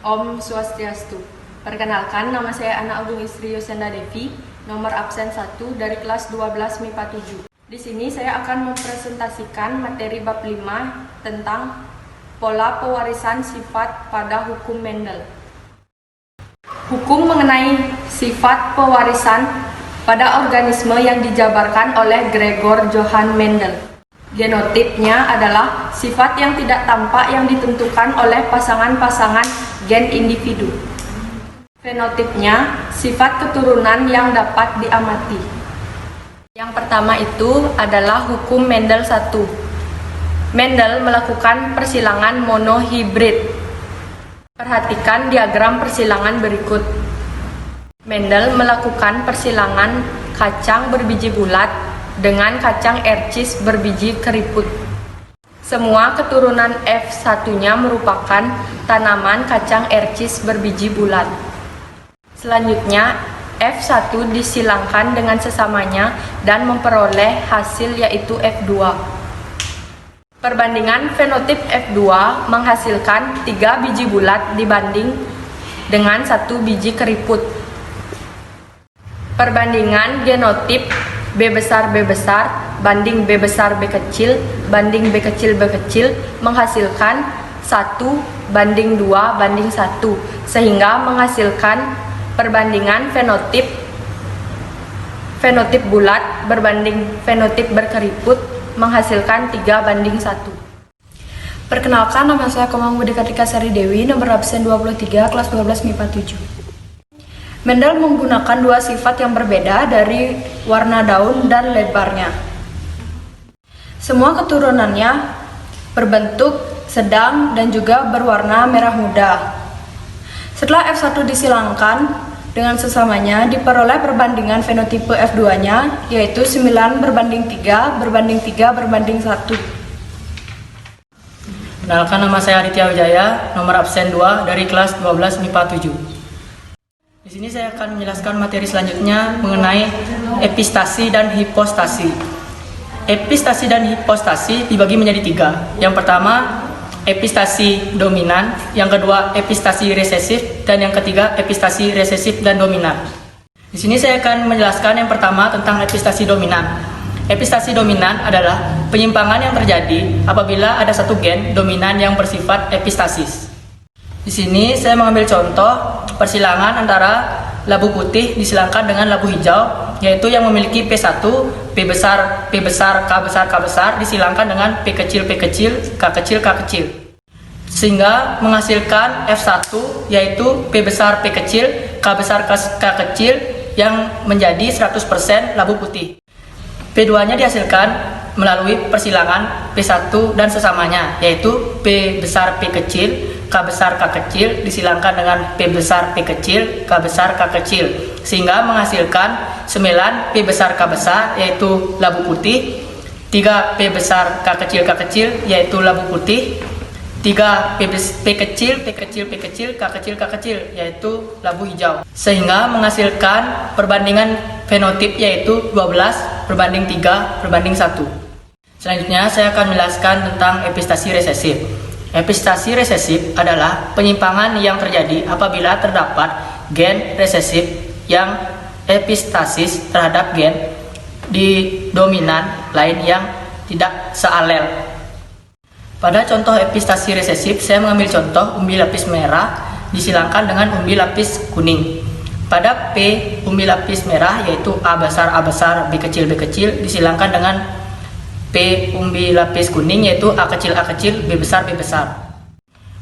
Om Swastiastu. Perkenalkan, nama saya Ana Agung Istri Yosenda Devi, nomor absen 1 dari kelas 12 MIPA 7. Di sini saya akan mempresentasikan materi bab 5 tentang pola pewarisan sifat pada hukum Mendel. Hukum mengenai sifat pewarisan pada organisme yang dijabarkan oleh Gregor Johann Mendel. Genotipnya adalah sifat yang tidak tampak yang ditentukan oleh pasangan-pasangan gen individu. Fenotipnya sifat keturunan yang dapat diamati. Yang pertama itu adalah hukum Mendel 1. Mendel melakukan persilangan monohibrid. Perhatikan diagram persilangan berikut. Mendel melakukan persilangan kacang berbiji bulat dengan kacang ercis berbiji keriput. Semua keturunan F1-nya merupakan tanaman kacang ercis berbiji bulat. Selanjutnya, F1 disilangkan dengan sesamanya dan memperoleh hasil yaitu F2. Perbandingan fenotip F2 menghasilkan 3 biji bulat dibanding dengan 1 biji keriput. Perbandingan genotip B besar B besar banding B besar B kecil banding B kecil B kecil menghasilkan 1 banding 2 banding 1 sehingga menghasilkan perbandingan fenotip bulat berbanding fenotip berkeriput menghasilkan 3 banding 1. Perkenalkan, nama saya Komang Budi Kartika Sari Dewi, nomor absen 23 kelas 12 MIPA 7. Mendel menggunakan 2 sifat yang berbeda dari warna daun dan lebarnya. Semua keturunannya berbentuk sedang dan juga berwarna merah muda. Setelah F1 disilangkan dengan sesamanya, diperoleh perbandingan fenotipe F2-nya yaitu 9 berbanding 3 berbanding 3 berbanding 1. Kenalkan, nama saya Aditya Wijaya, nomor absen 2 dari kelas 12 MIPA 7. Di sini saya akan menjelaskan materi selanjutnya mengenai epistasi dan hipostasi. Epistasi dan hipostasi dibagi menjadi 3. Yang pertama, epistasi dominan, yang kedua epistasi resesif, dan yang ketiga epistasi resesif dan dominan. Di sini saya akan menjelaskan yang pertama tentang epistasi dominan. Epistasi dominan adalah penyimpangan yang terjadi apabila ada satu gen dominan yang bersifat epistasis. Di sini saya mengambil contoh persilangan antara labu putih disilangkan dengan labu hijau, yaitu yang memiliki P1, P besar, P besar, K besar, K besar disilangkan dengan P kecil, P kecil, K kecil, K kecil. Sehingga menghasilkan F1 yaitu P besar, P kecil, K besar, K kecil yang menjadi 100% labu putih. P2-nya dihasilkan melalui persilangan P1 dan sesamanya, yaitu P besar, P kecil, K besar, K kecil disilangkan dengan P besar, P kecil, K besar, K kecil, sehingga menghasilkan 9 P besar, K besar yaitu labu putih, 3 P besar, K kecil, K kecil yaitu labu putih, 3 P kecil, P kecil, P kecil, K kecil, K kecil yaitu labu hijau, sehingga menghasilkan perbandingan fenotip yaitu 12 berbanding 3 berbanding 1. Selanjutnya saya akan menjelaskan tentang epistasi resesif. Epistasi resesif adalah penyimpangan yang terjadi apabila terdapat gen resesif yang epistasis terhadap gen di dominan lain yang tidak sealel. Pada contoh epistasi resesif, saya mengambil contoh umbi lapis merah disilangkan dengan umbi lapis kuning. Pada P umbi lapis merah yaitu A besar, B kecil, B kecil disilangkan dengan P umbi lapis kuning yaitu A kecil, B besar, B besar.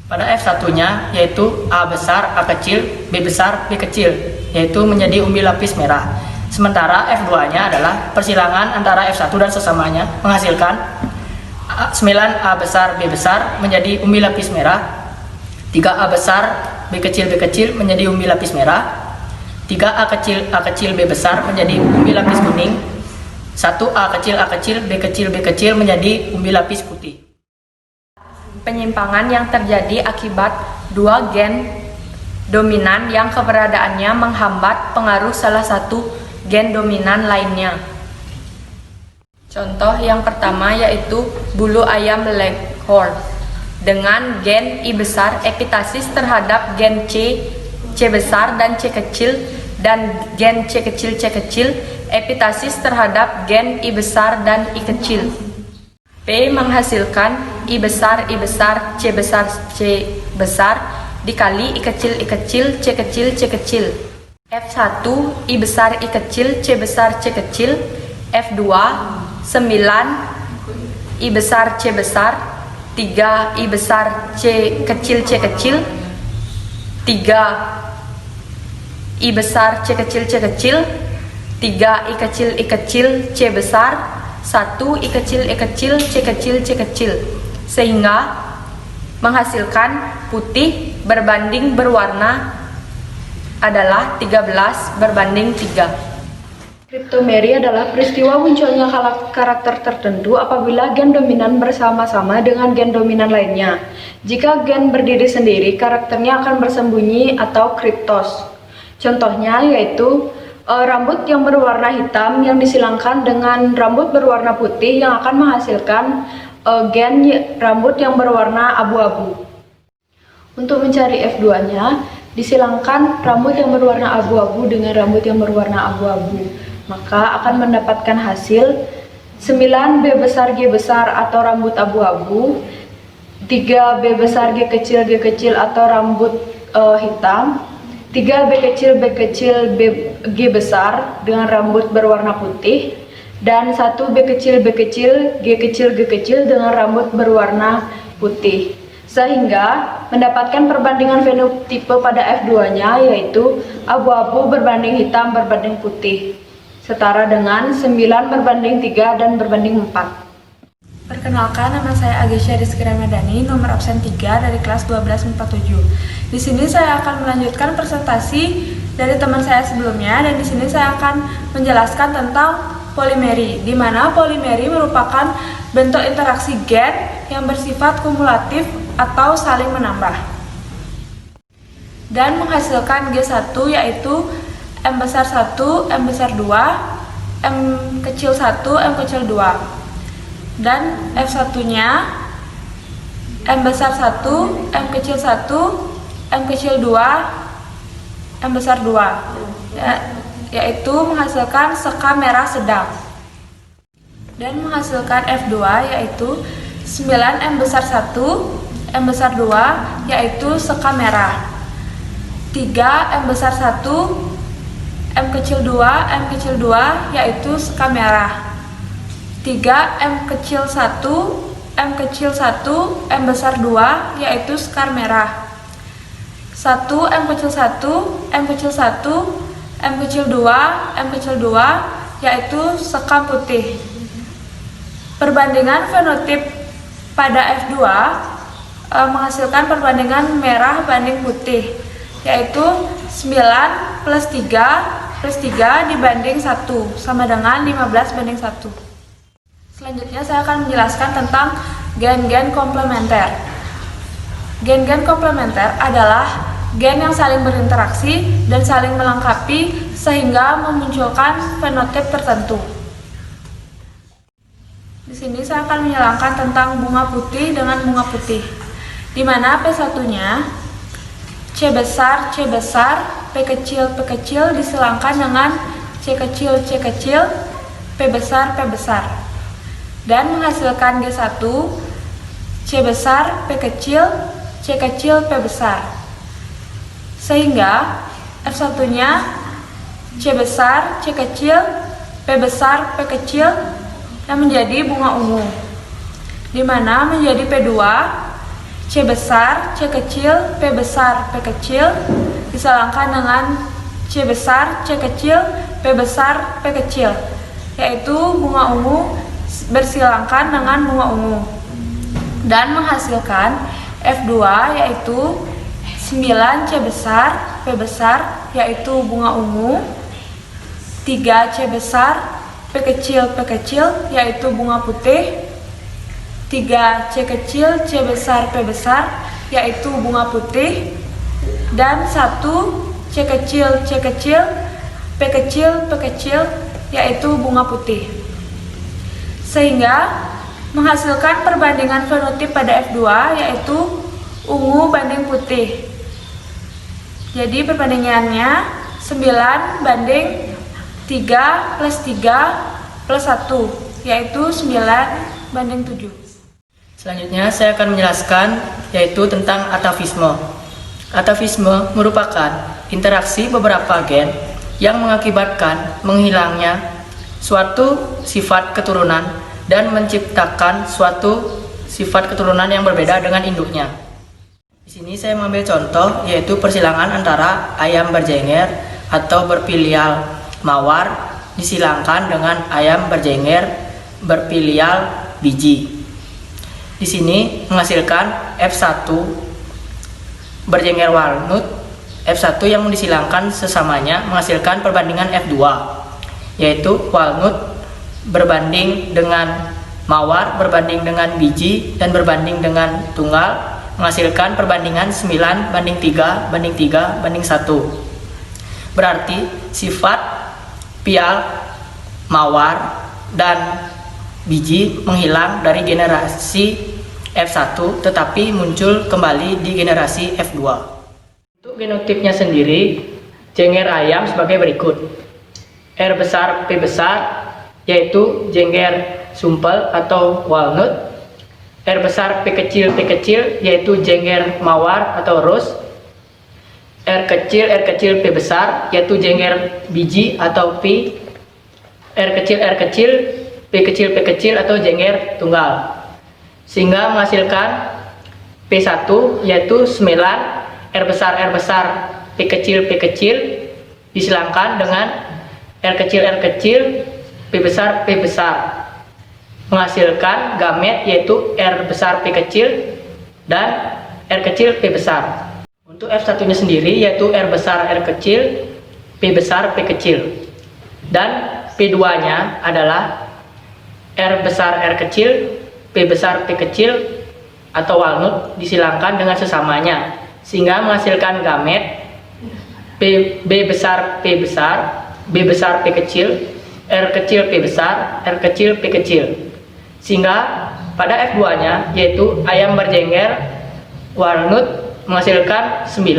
Pada F1-nya yaitu A besar, A kecil, B besar, B kecil yaitu menjadi umbi lapis merah. Sementara F2-nya adalah persilangan antara F1 dan sesamanya menghasilkan 9 A besar, B besar menjadi umbi lapis merah, 3 A besar, B kecil menjadi umbi lapis merah, 3 A kecil, B besar menjadi umbi lapis kuning, 1 A kecil, B kecil menjadi umbi lapis putih. Penyimpangan yang terjadi akibat 2 gen dominan yang keberadaannya menghambat pengaruh salah satu gen dominan lainnya. Contoh yang pertama yaitu bulu ayam leghorn dengan gen I besar epitasis terhadap gen C, C besar dan C kecil, dan gen C kecil, C kecil epitasis terhadap gen I besar dan I kecil. P menghasilkan I besar, C besar, C besar dikali I kecil, C kecil, C kecil. F1 I besar, I kecil, C besar, C kecil. F2 9 I besar, C besar. 3 I besar, C kecil, C kecil. 3 I besar, C kecil, C kecil. 3 I kecil, C besar. 1 I kecil, C kecil, C kecil. Sehingga menghasilkan putih berbanding berwarna adalah 13:3. Kriptomeri adalah peristiwa munculnya karakter tertentu apabila gen dominan bersama-sama dengan gen dominan lainnya. Jika gen berdiri sendiri, karakternya akan bersembunyi atau kriptos. Contohnya yaitu rambut yang berwarna hitam yang disilangkan dengan rambut berwarna putih yang akan menghasilkan gen rambut yang berwarna abu-abu. Untuk mencari F2-nya, disilangkan rambut yang berwarna abu-abu dengan rambut yang berwarna abu-abu. Maka akan mendapatkan hasil 9B besar G besar atau rambut abu-abu, 3B besar G kecil atau rambut hitam, 3B kecil G besar dengan rambut berwarna putih, dan 1B kecil G kecil dengan rambut berwarna putih. Sehingga mendapatkan perbandingan fenotipe pada F2-nya yaitu abu-abu berbanding hitam berbanding putih, setara dengan 9:3 dan berbanding 4. Perkenalkan, nama saya Agesha Rizky Ramadhani, nomor absen 3 dari kelas 12 MIPA 7. Di sini saya akan melanjutkan presentasi dari teman saya sebelumnya, dan di sini saya akan menjelaskan tentang polimeri, di mana polimeri merupakan bentuk interaksi gen yang bersifat kumulatif atau saling menambah dan menghasilkan G1 yaitu M besar 1, M besar 2, M kecil 1, M kecil 2. Dan F1-nya M besar 1, M kecil 1, M kecil 2, M besar 2, yaitu menghasilkan seka merah sedang. Dan menghasilkan F2 yaitu 9M besar 1, M besar 2, yaitu seka merah. 3M besar 1, M kecil 2, M kecil 2, yaitu seka merah. 3M kecil 1, M kecil 1, M besar 2, yaitu sekar merah. 1M kecil 1, M kecil 1, M kecil 2, M kecil 2, yaitu sekam putih. Perbandingan fenotip pada F2 menghasilkan perbandingan merah banding putih, yaitu 9 plus 3 dibanding 1 sama dengan 15:1. Selanjutnya saya akan menjelaskan tentang gen-gen komplementer. Gen-gen komplementer adalah gen yang saling berinteraksi dan saling melengkapi sehingga memunculkan fenotip tertentu. Di sini saya akan menyerangkan tentang bunga putih dengan bunga putih, di mana P1-nya C besar, P kecil disilangkan dengan C kecil, P besar, dan menghasilkan G1 C besar, P kecil, P besar. Sehingga F1-nya C besar, C kecil, P besar, P kecil yang menjadi bunga ungu, di mana menjadi P2 C besar, C kecil, P besar, P kecil disilangkan dengan C besar, C kecil, P besar, P kecil, yaitu bunga ungu bersilangkan dengan bunga ungu, dan menghasilkan F2 yaitu 9 C besar, P besar, yaitu bunga ungu, 3 C besar, P kecil, yaitu bunga putih, 3 C kecil, C besar, P besar, yaitu bunga putih, dan 1 C kecil, P kecil, yaitu bunga putih. Sehingga menghasilkan perbandingan fenotip pada F2 yaitu ungu banding putih. Jadi perbandingannya 9 banding 3 plus 3 plus 1 yaitu 9 banding 7. Selanjutnya saya akan menjelaskan yaitu tentang atavisme. Atavisme merupakan interaksi beberapa gen yang mengakibatkan menghilangnya suatu sifat keturunan dan menciptakan suatu sifat keturunan yang berbeda dengan induknya. Di sini saya mengambil contoh yaitu persilangan antara ayam berjenger atau berfilial mawar disilangkan dengan ayam berjenger berfilial biji. Di sini menghasilkan F1 berjenger walnut, F1 yang disilangkan sesamanya menghasilkan perbandingan F2, yaitu walnut berbanding dengan mawar berbanding dengan biji dan berbanding dengan tunggal menghasilkan perbandingan 9 banding 3 banding 3 banding 1. Berarti sifat pial, mawar, dan biji menghilang dari generasi F1 tetapi muncul kembali di generasi F2. Untuk genotipnya sendiri, jenger ayam sebagai berikut. R besar P besar yaitu jenger sumpel atau walnut. R besar P kecil yaitu jenger mawar atau rose. R kecil P besar yaitu jenger biji atau pi. R kecil P kecil atau jenger tunggal. Sehingga menghasilkan P1 yaitu 9 R besar P kecil disilangkan dengan R kecil P besar menghasilkan gamet yaitu R besar P kecil dan R kecil P besar. Untuk F1 nya sendiri yaitu R besar R kecil P besar P kecil, dan P2 nya adalah R besar R kecil P besar P kecil atau walnut disilangkan dengan sesamanya sehingga menghasilkan gamet B besar P besar, B besar P kecil, R kecil P besar, R kecil P kecil. Sehingga pada F2 nya yaitu ayam berjenger walnut menghasilkan 9,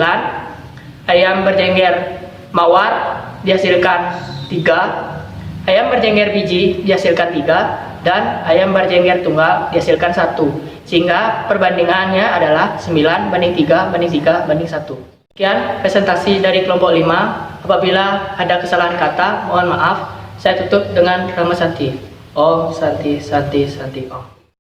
ayam berjenger mawar dihasilkan 3, ayam berjenger biji dihasilkan 3, dan ayam berjenger tunggal dihasilkan 1. Sehingga perbandingannya adalah 9 banding 3 banding 3 banding 1. Sekian presentasi dari kelompok 5. Apabila ada kesalahan kata, mohon maaf. Saya tutup dengan Rama Santi. Om Santi Santi Santi Om.